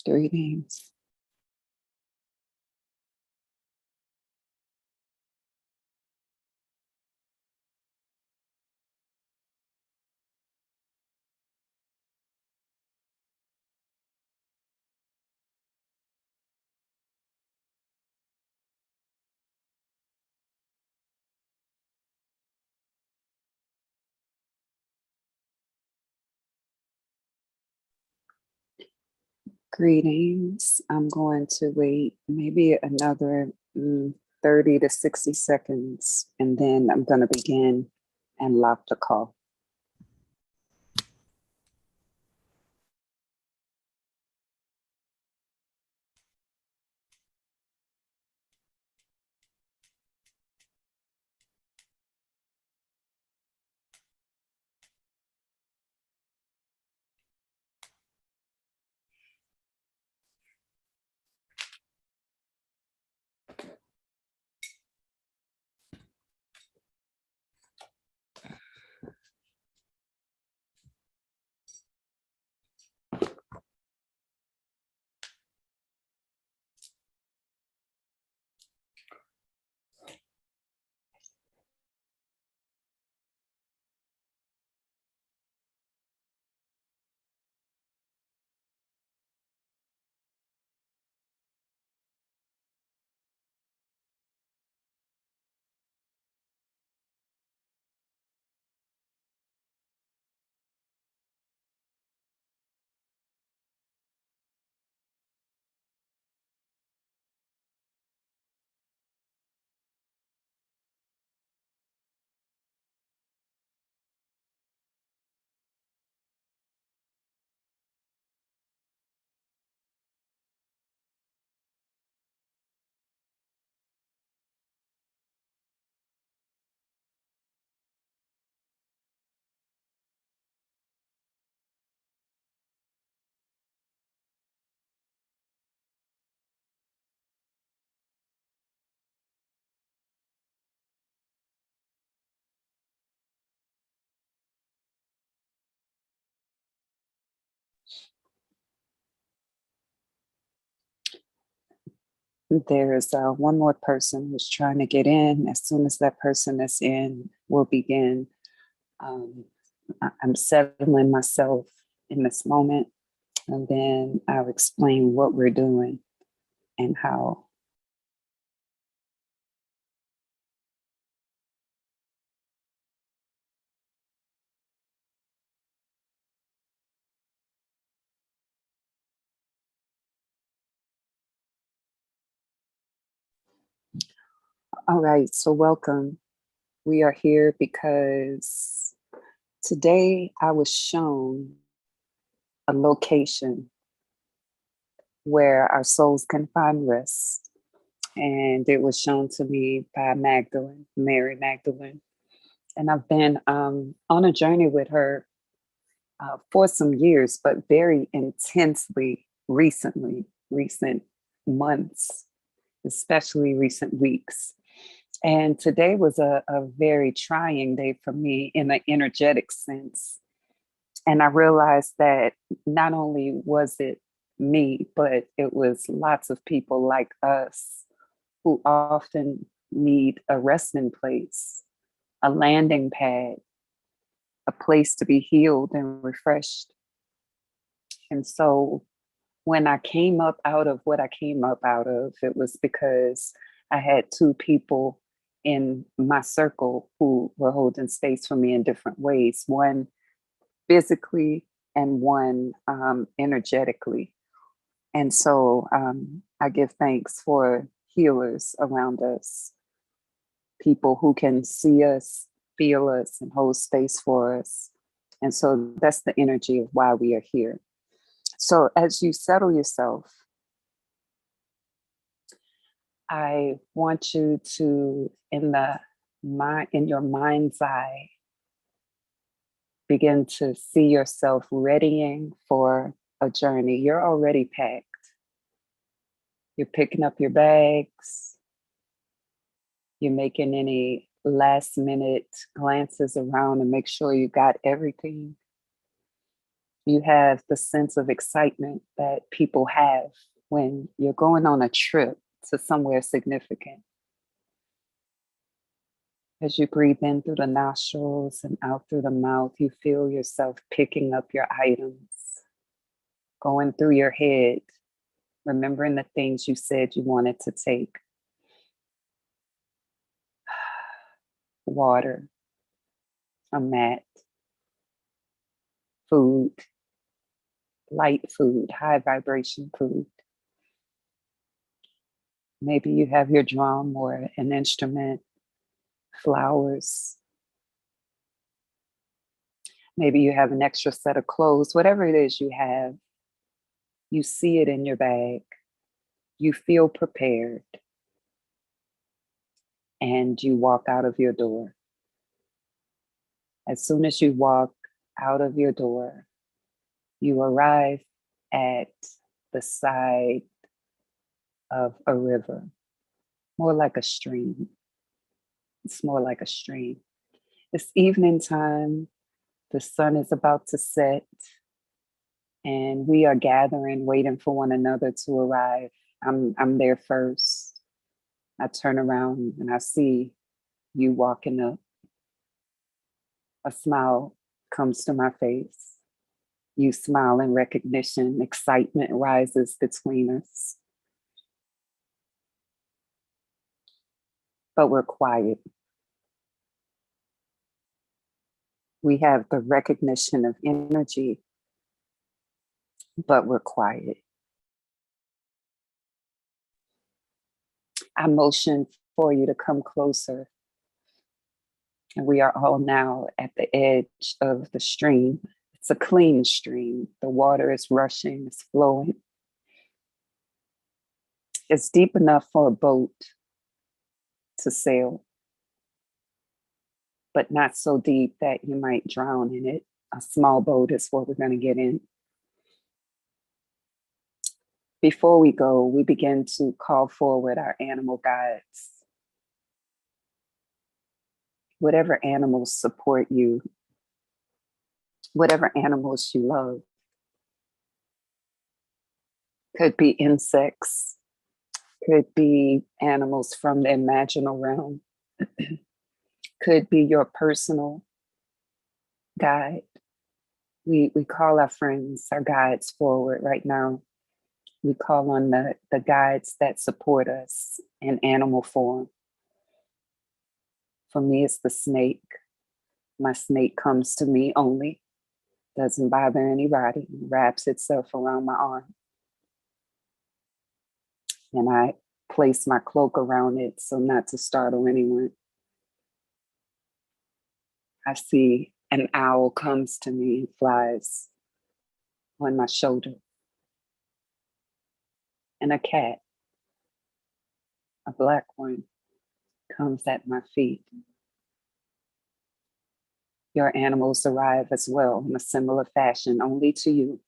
Greetings. Greetings. I'm going to wait maybe another 30 to 60 seconds, and then I'm going to begin and lock the call. There's one more person who's trying to get in. As soon as that person is in, we'll begin. Um, I'm settling myself in this moment, and then I'll explain what we're doing and how. All right, so welcome. We are here because today I was shown a location where our souls can find rest. And it was shown to me by Magdalene, Mary Magdalene. And I've been on a journey with her for some years, but very intensely recent months, especially recent weeks. And today was a very trying day for me in an energetic sense. And I realized that not only was it me, but it was lots of people like us who often need a resting place, a landing pad, a place to be healed and refreshed. And so when I came up out of what I came up out of, it was because I had two people in my circle who were holding space for me in different ways, one physically and one energetically. And so I give thanks for healers around us, people who can see us, feel us, and hold space for us. And so that's the energy of why we are here. So as you settle yourself, I want you to, in your mind's eye, begin to see yourself readying for a journey. You're already packed. You're picking up your bags. You're making any last minute glances around and make sure you got everything. You have the sense of excitement that people have when you're going on a trip to somewhere significant. As you breathe in through the nostrils and out through the mouth, you feel yourself picking up your items, going through your head, remembering the things you said you wanted to take. Water, a mat, food, light food, high vibration food. Maybe you have your drum or an instrument, flowers. Maybe you have an extra set of clothes, whatever it is you have, you see it in your bag, you feel prepared, and you walk out of your door. As soon as you walk out of your door, you arrive at the side of a river, more like a stream. It's more like a stream. It's evening time, the sun is about to set, and we are gathering, waiting for one another to arrive. I'm there first. I turn around and I see you walking up. A smile comes to my face. You smile in recognition. Excitement rises between us. But we're quiet. We have the recognition of energy, but we're quiet. I motion for you to come closer. And we are all now at the edge of the stream. It's a clean stream. The water is rushing, it's flowing. It's deep enough for a boat to sail, but not so deep that you might drown in it. A small boat is what we're going to get in. Before we go, we begin to call forward our animal guides. Whatever animals support you, whatever animals you love. Could be insects, could be animals from the imaginal realm, could be your personal guide. We call our friends, our guides forward right now. We call on the guides that support us in animal form. For me, it's the snake. My snake comes to me only, doesn't bother anybody, wraps itself around my arm. And I place my cloak around it so not to startle anyone. I see an owl comes to me and flies on my shoulder. And a cat, a black one, comes at my feet. Your animals arrive as well in a similar fashion, only to you,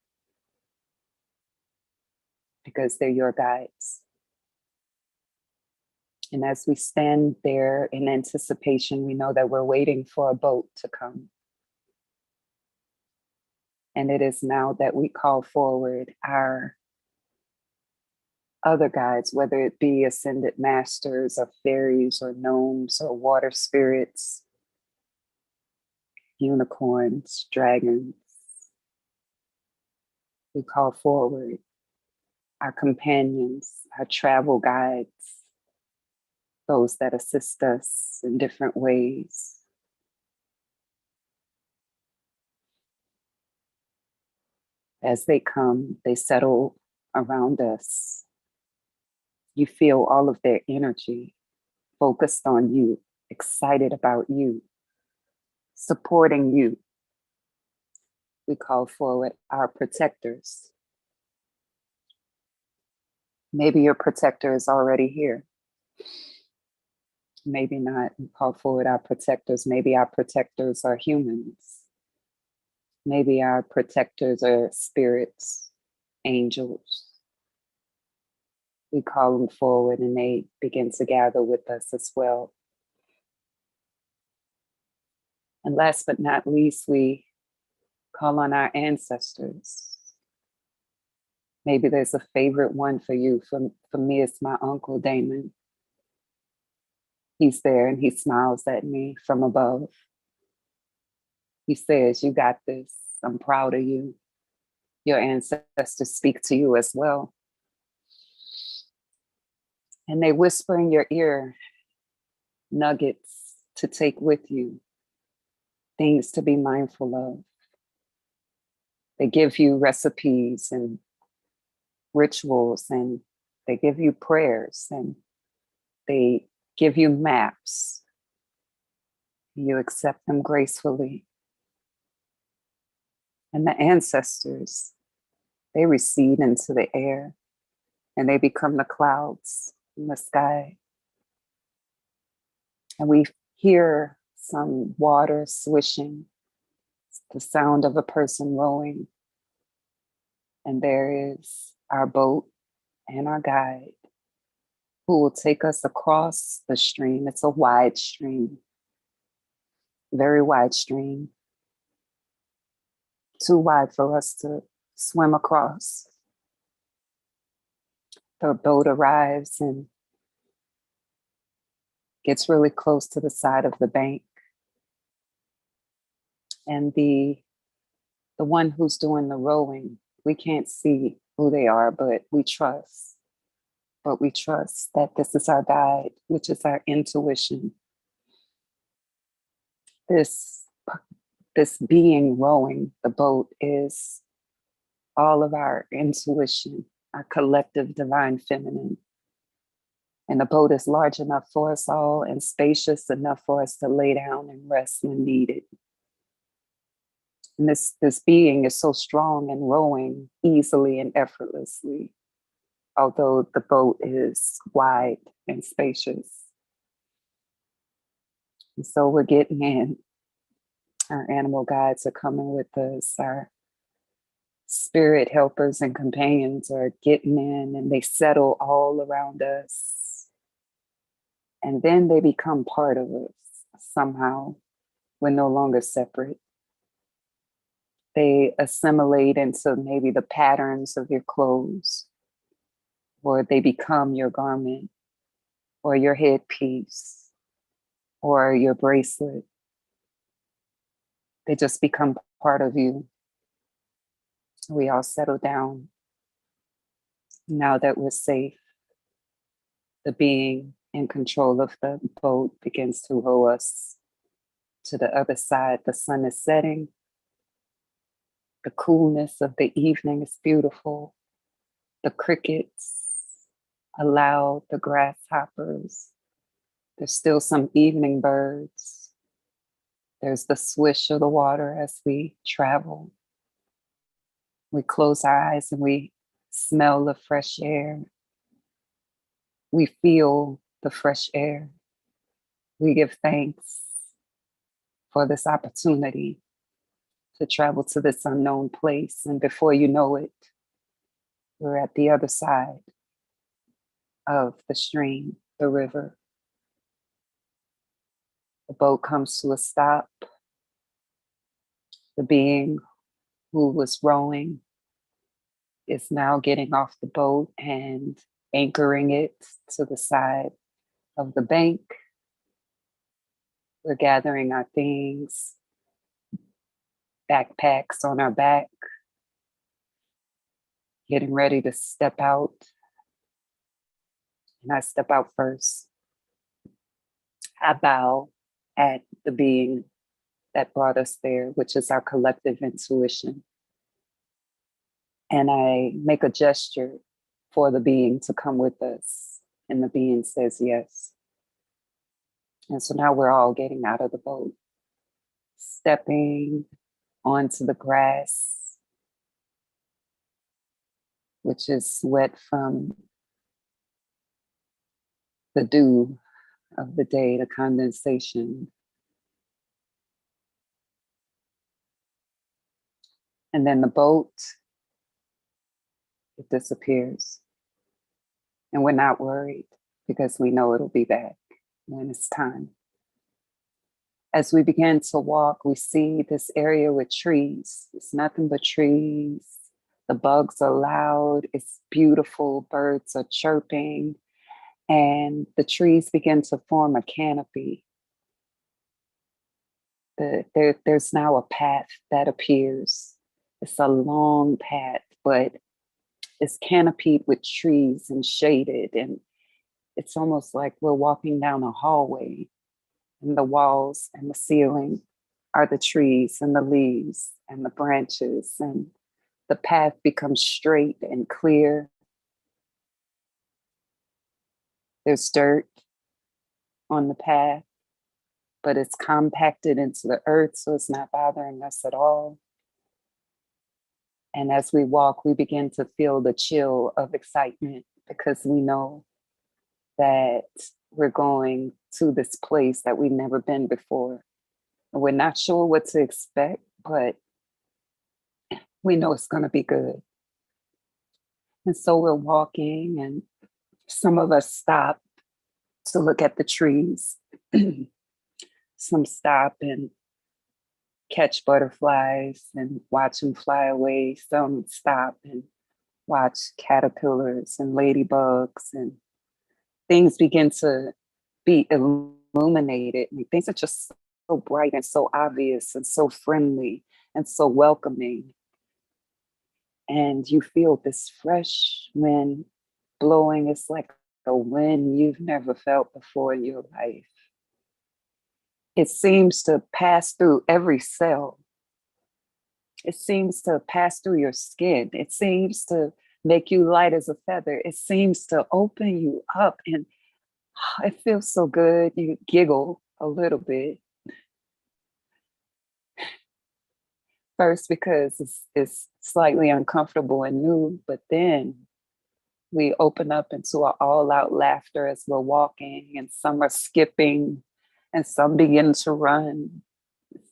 because they're your guides. And as we stand there in anticipation, we know that we're waiting for a boat to come. And it is now that we call forward our other guides, whether it be ascended masters or fairies or gnomes or water spirits, unicorns, dragons. We call forward our companions, our travel guides, those that assist us in different ways. As they come, they settle around us. You feel all of their energy focused on you, excited about you, supporting you. We call forward our protectors. Maybe your protector is already here. Maybe not. We call forward our protectors. Maybe our protectors are humans. Maybe our protectors are spirits, angels. We call them forward and they begin to gather with us as well. And last but not least, we Call on our ancestors. Maybe there's a favorite one for you. For me, it's my Uncle Damon. He's there and he smiles at me from above. He says, "You got this. I'm proud of you." Your ancestors speak to you as well. And they whisper in your ear nuggets to take with you, things to be mindful of. They give you recipes and rituals, and they give you prayers, and they give you maps. You accept them gracefully. And the ancestors, they recede into the air and they become the clouds in the sky. And we hear some water swishing, the sound of a person rowing. And there is our boat and our guide who will take us across the stream. It's a wide stream, very wide stream, too wide for us to swim across. The boat arrives and gets really close to the side of the bank. And the one who's doing the rowing, we can't see who they are, but we trust. But we trust that this is our guide, which is our intuition. This being rowing the boat is all of our intuition, our collective divine feminine. And the boat is large enough for us all and spacious enough for us to lay down and rest when needed. And this being is so strong and rowing easily and effortlessly, although the boat is wide and spacious. And so we're getting in. Our animal guides are coming with us. Our spirit helpers and companions are getting in, and they settle all around us. And then they become part of us somehow. We're no longer separate. They assimilate into maybe the patterns of your clothes, or they become your garment, or your headpiece, or your bracelet. They just become part of you. We all settle down. Now that we're safe, the being in control of the boat begins to row us to the other side. The sun is setting. The coolness of the evening is beautiful. The crickets allow the grasshoppers. There's still some evening birds. There's the swish of the water as we travel. We close our eyes and we smell the fresh air. We feel the fresh air. We give thanks for this opportunity to travel to this unknown place. And before you know it, we're at the other side of the stream, the river. The boat comes to a stop. The being who was rowing is now getting off the boat and anchoring it to the side of the bank. We're gathering our things, backpacks on our back, getting ready to step out. And I step out first. I bow at the being that brought us there, which is our collective intuition. And I make a gesture for the being to come with us. And the being says yes. And so now we're all getting out of the boat, stepping onto the grass, which is wet from the dew of the day, the condensation. And then the boat, it disappears. And we're not worried because we know it'll be back when it's time. As we begin to walk, we see this area with trees. It's nothing but trees. The bugs are loud. It's beautiful. Birds are chirping. And the trees begin to form a canopy. There's now a path that appears. It's a long path, but it's canopied with trees and shaded. And it's almost like we're walking down a hallway, and the walls and the ceiling are the trees and the leaves and the branches. And the path becomes straight and clear. There's dirt on the path, but it's compacted into the earth, so it's not bothering us at all. And as we walk, we begin to feel the chill of excitement because we know that we're going to this place that we've never been before. And we're not sure what to expect, but we know it's going to be good. And so we're walking, and some of us stop to look at the trees. Some stop and catch butterflies and watch them fly away. Some stop and watch caterpillars and ladybugs, and things begin to be illuminated. And things are just so bright and so obvious and so friendly and so welcoming. And you feel this fresh wind blowing. It's like a wind you've never felt before in your life. It seems to pass through every cell. It seems to pass through your skin. It seems to make you light as a feather. It seems to open you up, and it feels so good. You giggle a little bit. First, because it's slightly uncomfortable and new, but then we open up into an all-out laughter as we're walking, and some are skipping, and some begin to run.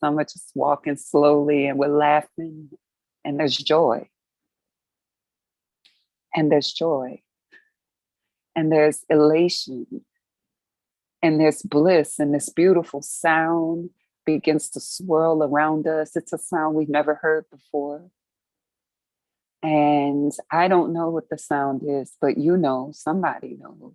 Some are just walking slowly, and we're laughing, and there's joy. And there's joy. And there's elation. And there's bliss, and this beautiful sound begins to swirl around us. It's a sound we've never heard before. And I don't know what the sound is, but you know, somebody knows.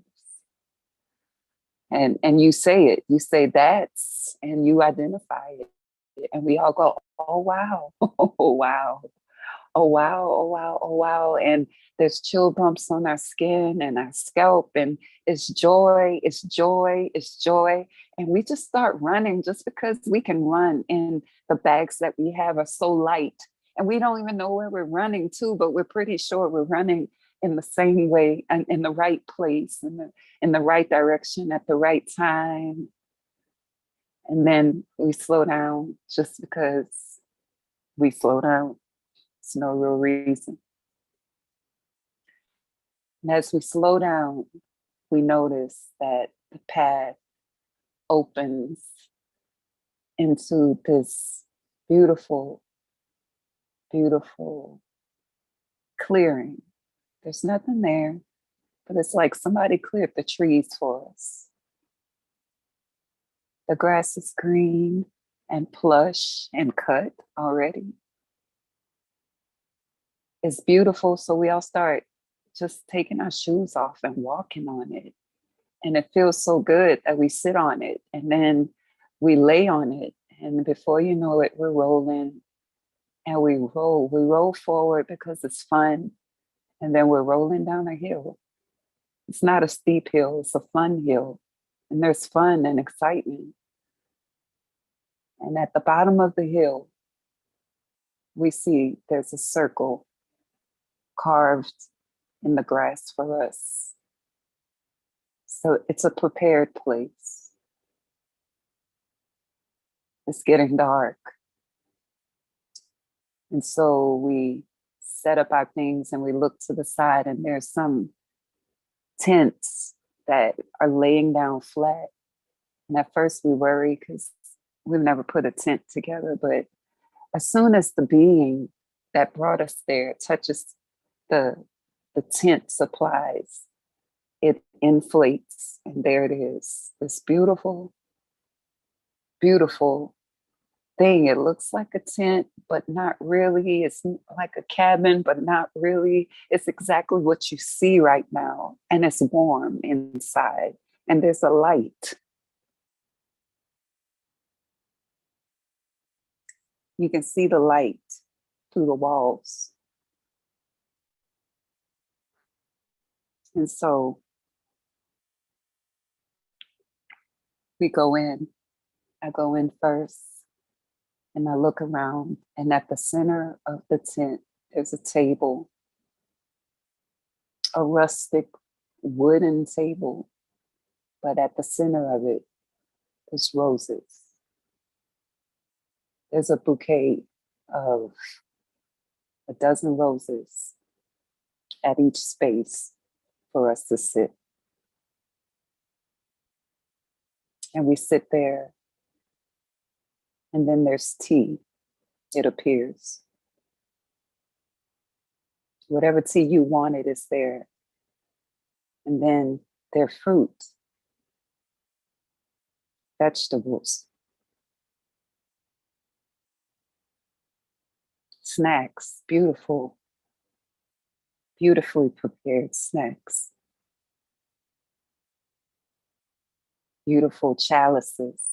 And you say it, you say that's, and you identify it. And we all go, oh, wow, oh, wow, oh, wow, oh, wow, oh, wow. And there's chill bumps on our skin and our scalp, and it's joy, it's joy, it's joy. And we just start running just because we can run, and the bags that we have are so light. And we don't even know where we're running to, but we're pretty sure we're running in the same way and in the right place, in the right direction at the right time. And then we slow down just because we slow down. It's no real reason. And as we slow down, we notice that the path opens into this beautiful, beautiful clearing. There's nothing there, but it's like somebody cleared the trees for us. The grass is green and plush and cut already. It's beautiful, so we all start just taking our shoes off and walking on it. And it feels so good that we sit on it, and then we lay on it. And before you know it, we're rolling, and we roll forward because it's fun. And then we're rolling down a hill. It's not a steep hill, it's a fun hill. And there's fun and excitement. And at the bottom of the hill, we see there's a circle carved in the grass for us. So it's a prepared place. It's getting dark. And so we set up our things and we look to the side, and there's some tents that are laying down flat. And at first we worry because we've never put a tent together, but as soon as the being that brought us there touches the tent supplies, it inflates, and there it is, this beautiful beautiful thing. It looks like a tent, but not really. It's like a cabin, but not really. It's exactly what you see right now. And it's warm inside, and there's a light. You can see the light through the walls. And so we go in. I go in first and I look around, and at the center of the tent, there's a table, a rustic wooden table, but at the center of it is roses. There's a bouquet of a dozen roses at each space for us to sit. And we sit there, and then there's tea, it appears. Whatever tea you wanted is there. And then there's fruit, vegetables, snacks, beautifully prepared snacks, beautiful chalices.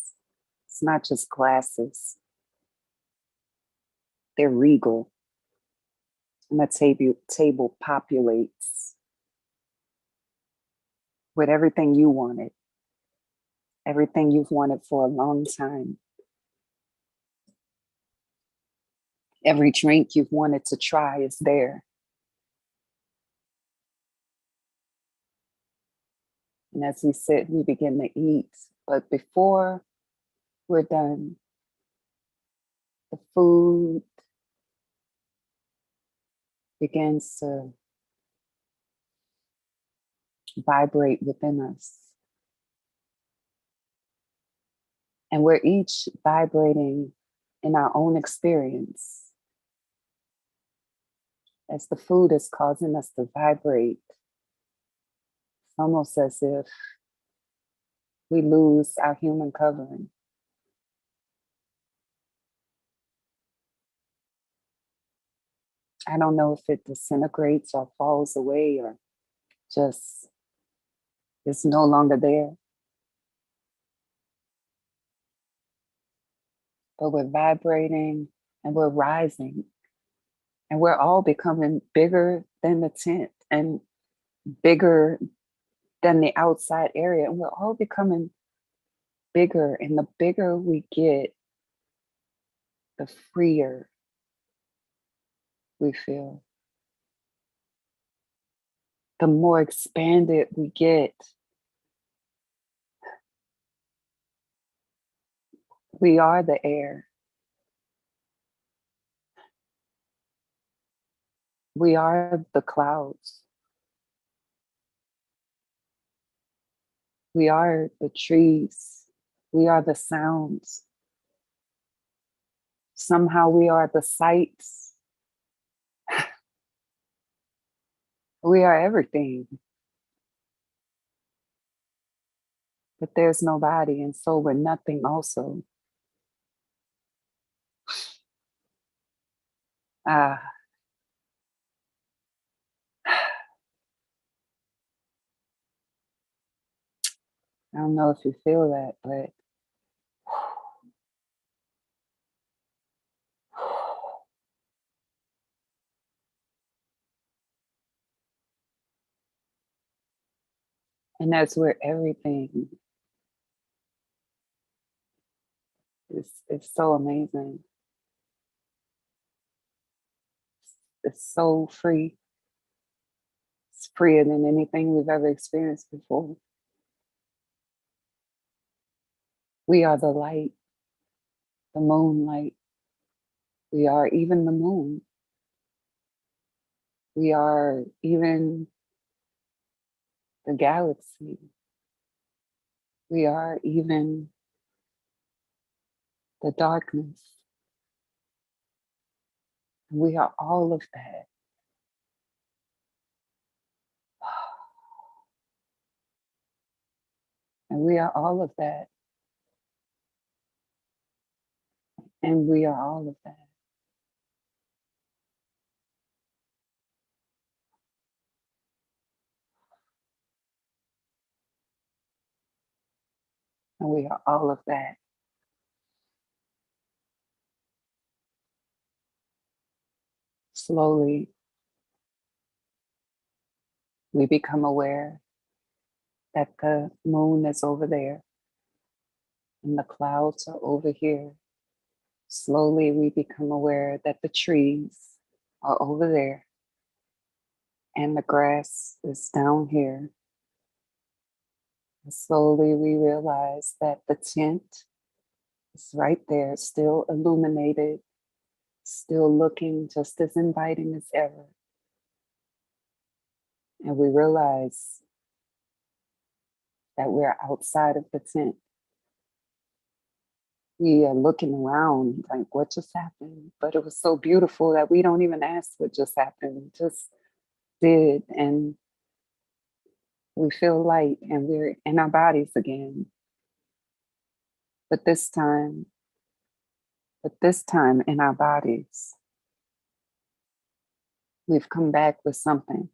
It's not just glasses, they're regal. And the table populates with everything you wanted, everything you've wanted for a long time, every drink you've wanted to try is there. And as we sit, we begin to eat. But before we're done, the food begins to vibrate within us. And we're each vibrating in our own experience as the food is causing us to vibrate. It's almost as if we lose our human covering. I don't know if it disintegrates or falls away or just is no longer there. But we're vibrating and we're rising, and we're all becoming bigger than the tent and bigger than the outside area. And we're all becoming bigger. And the bigger we get, the freer we feel. The more expanded we get, we are the air. We are the clouds. We are the trees. We are the sounds. Somehow we are the sights. We are everything. But there's nobody, and so we're nothing also. Ah, I don't know if you feel that, but and that's where everything is so amazing. It's so free. It's freer than anything we've ever experienced before. We are the light, the moonlight. We are even the moon. We are even the galaxy. We are even the darkness. We are all of that. And we are all of that. And we are all of that. And we are all of that. Slowly, we become aware that the moon is over there and the clouds are over here. Slowly, we become aware that the trees are over there and the grass is down here. And slowly, we realize that the tent is right there, still illuminated, still looking just as inviting as ever. And we realize that we're outside of the tent. We are looking around like, what just happened? But it was so beautiful that we don't even ask what just happened. We just did. And we feel light and we're in our bodies again. But this time in our bodies, we've come back with something.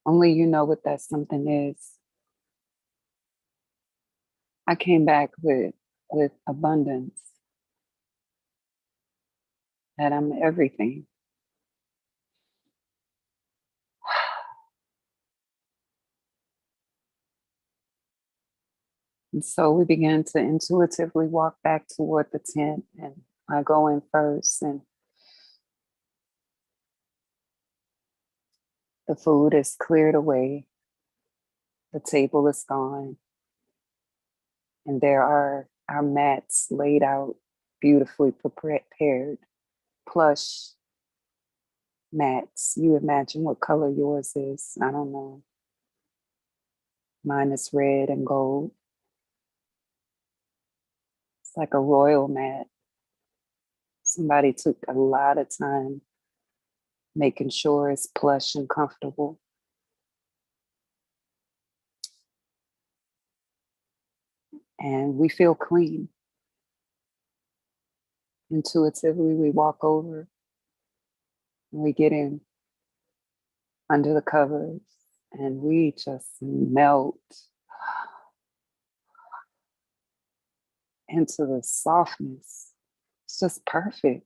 Only you know what that something is. I came back with abundance, that I'm everything. And so we began to intuitively walk back toward the tent, and I go in first, and the food is cleared away, the table is gone, and there are our mats laid out, beautifully prepared, plush mats. You imagine what color yours is. I don't know. Mine is red and gold. It's like a royal mat. Somebody took a lot of time making sure it's plush and comfortable. And we feel clean. Intuitively, we walk over and we get in under the covers and we just melt into the softness. It's just perfect.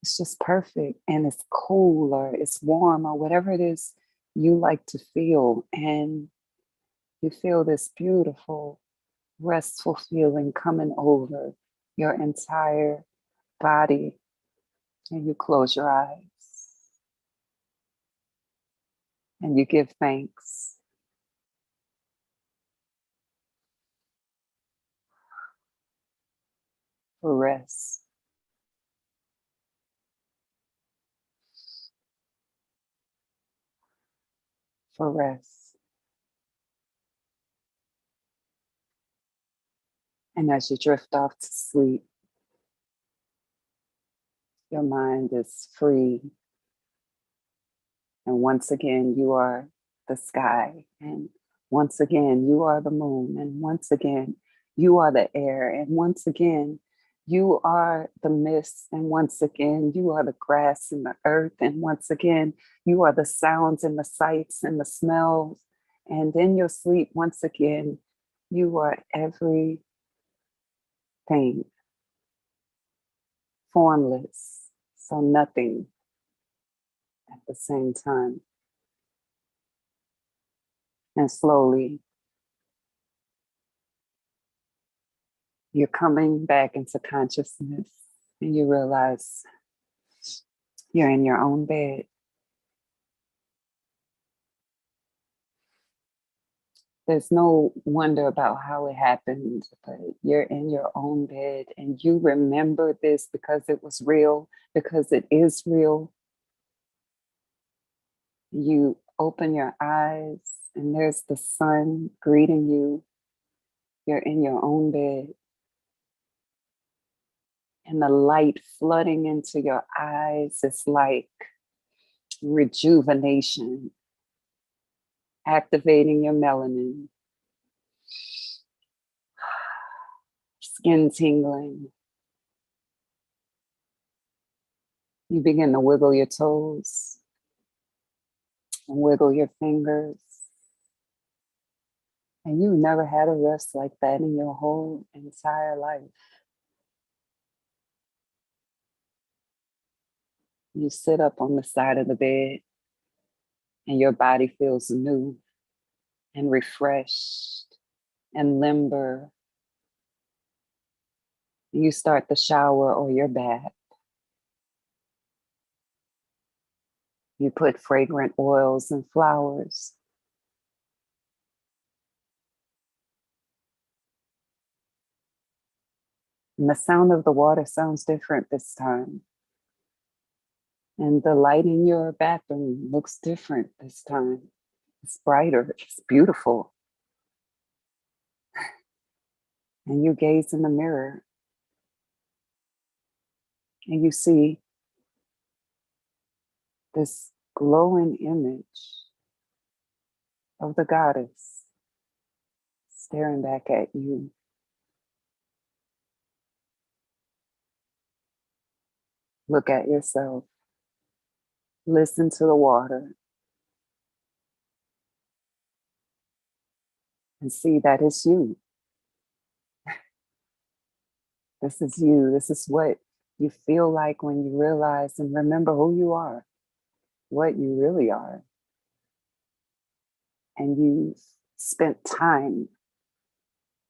It's just perfect. And it's cool or it's warm or whatever it is you like to feel. And you feel this beautiful, restful feeling coming over your entire body. And you close your eyes and you give thanks. For rest, for rest. And as you drift off to sleep, your mind is free. And once again, you are the sky. And once again, you are the moon. And once again, you are the air. And once again, you are the mist. And once again, you are the grass and the earth. And once again, you are the sounds and the sights and the smells. And in your sleep, once again, you are everything, formless, so nothing at the same time. And slowly, you're coming back into consciousness and you realize you're in your own bed. There's no wonder about how it happened, but you're in your own bed and you remember this because it was real, because it is real. You open your eyes and there's the sun greeting you. You're in your own bed. And the light flooding into your eyes is like rejuvenation, activating your melanin. skin tingling. You begin to wiggle your toes and wiggle your fingers. And you never had a rest like that in your whole entire life. You sit up on the side of the bed and your body feels new and refreshed and limber. You start the shower or your bath. You put fragrant oils and flowers. And the sound of the water sounds different this time. And the light in your bathroom looks different this time. It's brighter, it's beautiful. And you gaze in the mirror and you see this glowing image of the goddess staring back at you. Look at yourself. Listen to the water and see that it's you. This is you. This is what you feel like when you realize and remember who you are, what you really are. And you spent time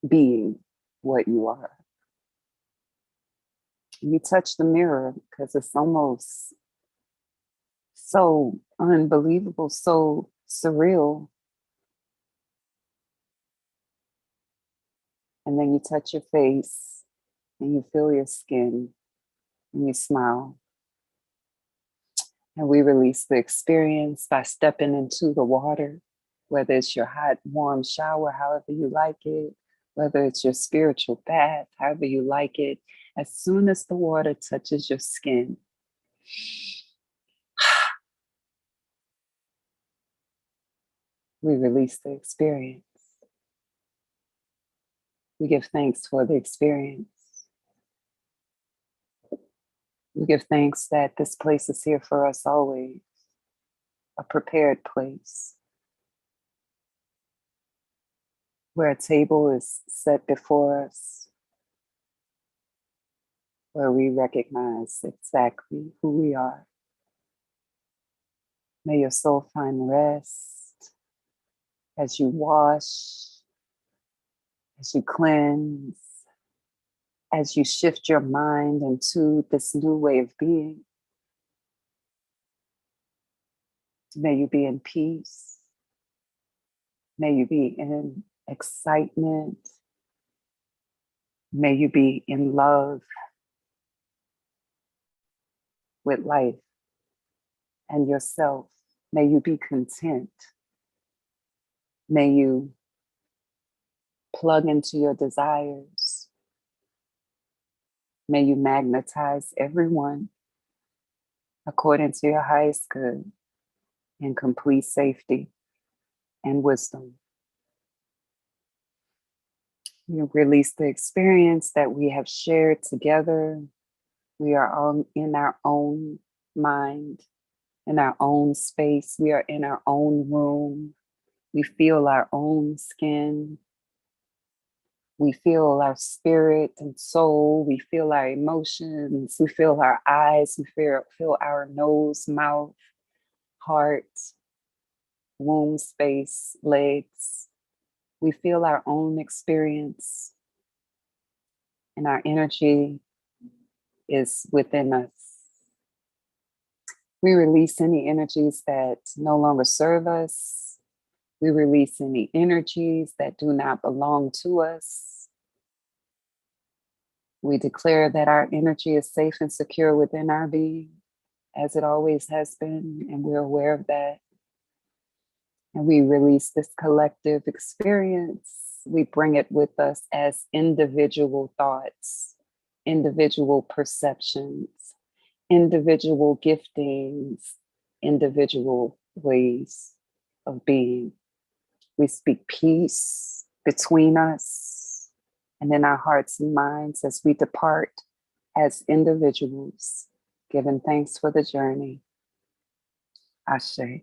being what you are. You touch the mirror because it's almost so unbelievable, so surreal. And then you touch your face and you feel your skin and you smile. And we release the experience by stepping into the water, whether it's your hot, warm shower, however you like it, whether it's your spiritual bath, however you like it. As soon as the water touches your skin, we release the experience. We give thanks for the experience. We give thanks that this place is here for us always, a prepared place where a table is set before us, where we recognize exactly who we are. May your soul find rest as you wash, as you cleanse, as you shift your mind into this new way of being. May you be in peace. May you be in excitement. May you be in love with life and yourself. May you be content. May you plug into your desires. May you magnetize everyone according to your highest good in complete safety and wisdom. You release the experience that we have shared together. We are all in our own mind, in our own space. We are in our own room. We feel our own skin. We feel our spirit and soul. We feel our emotions. We feel our eyes. We feel our nose, mouth, heart, womb space, legs. We feel our own experience, and our energy is within us. We release any energies that no longer serve us. We release any energies that do not belong to us. We declare that our energy is safe and secure within our being, as it always has been, and we're aware of that. And we release this collective experience. We bring it with us as individual thoughts, individual perceptions, individual giftings, individual ways of being. We speak peace between us and in our hearts and minds as we depart as individuals, giving thanks for the journey. Ashe.